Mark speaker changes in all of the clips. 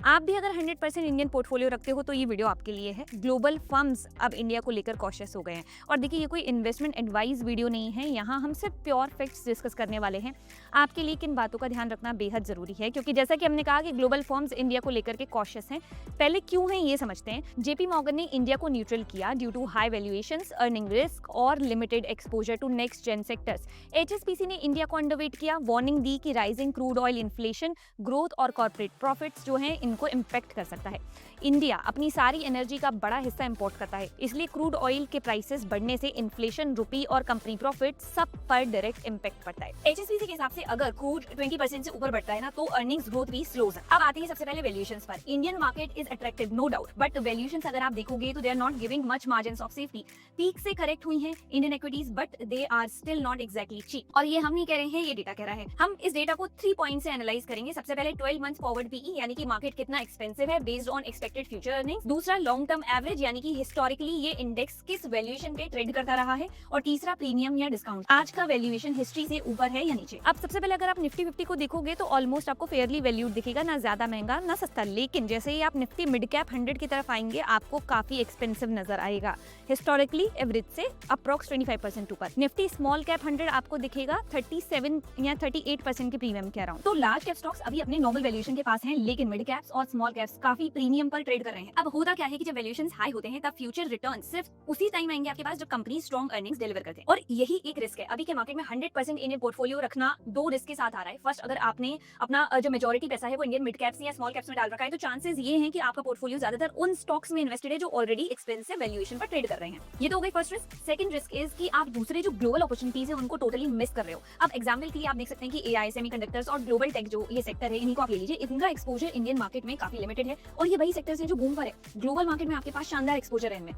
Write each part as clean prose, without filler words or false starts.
Speaker 1: आप भी अगर 100% इंडियन पोर्टफोलियो रखते हो तो ये वीडियो आपके लिए है। ग्लोबल फर्म्स अब इंडिया को लेकर कॉशियस हो गए हैं। और देखिए, ये कोई इन्वेस्टमेंट एडवाइस वीडियो नहीं है, यहाँ हम सिर्फ प्योर फैक्ट्स डिस्कस करने वाले हैं। आपके लिए किन बातों का ध्यान रखना बेहद जरूरी है, क्योंकि जैसा कि हमने कहा कि ग्लोबल फर्म्स इंडिया को लेकर के कॉशियस हैं। पहले क्यों है ये समझते हैं। जेपी मॉर्गन ने इंडिया को न्यूट्रल किया due to high valuations, earning risk और limited exposure to next gen sectors. HSBC ने इंडिया को अंडरवेट किया, वार्निंग दी कि rising crude oil inflation, growth और कॉर्पोरेट प्रॉफिट्स जो हैं इनको इम्पैक्ट कर सकता है। इंडिया अपनी सारी एनर्जी का बड़ा हिस्सा इंपोर्ट करता है, इसलिए क्रूड ऑयल के प्राइसेस बढ़ने से इन्फ्लेशन, रुपी और कंपनी प्रॉफिट सब पर डायरेक्ट इम्पैक्ट पड़ता है। एचएसबीसी के हिसाब से अगर क्रूड 20% से ऊपर बढ़ता है ना, तो अर्निंग्स ग्रोथ भी स्लो है। अब आते हैं सबसे पहले वैल्यूएशंस पर। Indian market is attractive no doubt, but valuations अगर आप देखोगे तो they are not giving much margins of safety. Peak से करेक्ट हुई हैं Indian equities, but they are still not exactly cheap. और ये हम नहीं कह रहे हैं, ये डेटा कह रहा है। हम इस डेटा को 3 पॉइंट से एनालाइज करेंगे। सबसे पहले 12 मंथ फॉरवर्ड पीई, यानी कि मार्केट कितना एक्सपेंसिव है based on expected future earnings. दूसरा लॉन्ग टर्म एवरेज, यानी कि हिस्टोरिकली ये इंडेक्स किस वैल्यूएशन पे ट्रेड करता रहा है। और तीसरा प्रीमियम या डिस्काउंट, आज का वैल्यूएशन हिस्ट्री से ऊपर है या नीचे। अब सबसे पहले अगर आप निफ्टी 50 को देखोगे तो ऑलमोस्ट आपको फेयरली वैल्यूड दिखेगा, ना ज्यादा महंगा ना सस्ता। लेकिन जैसे ही आप निफ्टी मिड कैप 100 की तरफ आएंगे, आपको काफी एक्सपेंसिव नजर आएगा, हिस्टोरिकली एवरेज से अप्रॉक्स 25% ऊपर। निफ्टी स्मॉल कैप 100 आपको दिखेगा 37 या 38% के प्रीमियम के अराउंड। तो लार्ज कैप स्टॉक्स अभी अपने नॉर्मल वैल्यूएशन के पास हैं, लेकिन मिड कैप्स और स्मॉल कैप्स काफी प्रीमियम पर ट्रेड कर रहे हैं। अब होता क्या है कि जब वैल्यूएशंस हाई होते हैं, तब फ्यूचर रिटर्न सिर्फ उसी टाइम आएंगे आपके पास जब कंपनी स्ट्रॉन्ग अर्निंग्स डिलीवर करते हैं। और यही एक रिस्क है। अभी के मार्केट में 100% इंडियन पोर्टफोलियो रखना 2 रिस्क के साथ आ रहा है। फर्स्ट, अगर आपने अपना जो मेजॉरिटी पैसा है वो इंडियन मिड कैप्स या स्मॉल कैप्स में डाल रखा है, तो चांसेस ये हैं कि आपका पोर्टफोलियो ज्यादातर उन स्टॉक्स में इन्वेस्टेड है जो ऑलरेडी एक्सपेंसिव वैल्यूएशन पर ट्रेड कर रहे हैं। ये तो हो गई first risk. Second risk is कि आप दूसरे जो ग्लोबल अपॉर्चुनिटीज है उनको टोटली मिस कर रहे हो। अब एग्जांपल के लिए आप देख सकते हैं कि एआई, सेमीकंडक्टर्स और ग्लोबल टेक जो ये सेक्टर है, इन्हीं को आप ले लीजिए। इनका एक्सपोजर इंडियन मार्केट में काफी लिमिटेड है, और ये वही सेक्टर्स हैं जो बूम पर है। ग्लोबल मार्केट में आपके पास शानदार एक्सपोजर है इनमें।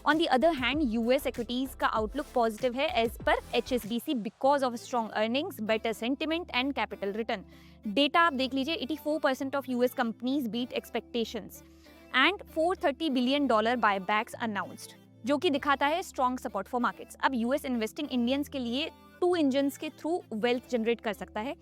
Speaker 1: On the other hand, US equities का आउटलुक पॉजिटिव है as per HSBC because of strong earnings, better sentiment and capital return. Data आप देख लीजिए, 84% of US companies beat expectations and $430 billion buybacks announced, जो कि दिखाता है स्ट्रॉन्ग सपोर्ट फॉर मार्केट्स। अब यूएस इन्वेस्टिंग इंडियंस के लिए 2 इंजन्स के थ्रू वेल्थ जनरेट कर सकता है।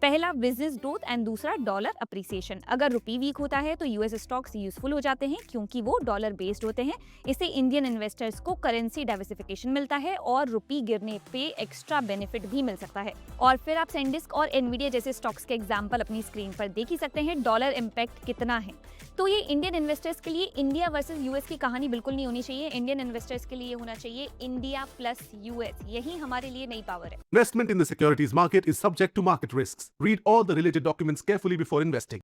Speaker 1: पहला बिजनेस ग्रोथ एंड दूसरा डॉलर अप्रिसिएशन। अगर रुपी वीक होता है तो यूएस स्टॉक्स यूजफुल हो जाते हैं, क्योंकि वो डॉलर बेस्ड होते हैं। इससे इंडियन इन्वेस्टर्स को करेंसी डाइवर्सिफिकेशन मिलता है और रुपी गिरने पे एक्स्ट्रा बेनिफिट भी मिल सकता है। और फिर आप सेंडिस्क और एनवीडिया जैसे स्टॉक्स के एग्जांपल अपनी स्क्रीन पर देख ही सकते हैं डॉलर इम्पैक्ट कितना है। तो ये इंडियन इन्वेस्टर्स के लिए इंडिया वर्सेस यूएस की कहानी बिल्कुल नहीं होनी चाहिए। इंडियन इन्वेस्टर्स के लिए होना चाहिए इंडिया प्लस यूएस। यही हमारे लिए नई पावर है।
Speaker 2: Investment in the securities market is subject to market risks. Read all the related documents carefully before investing.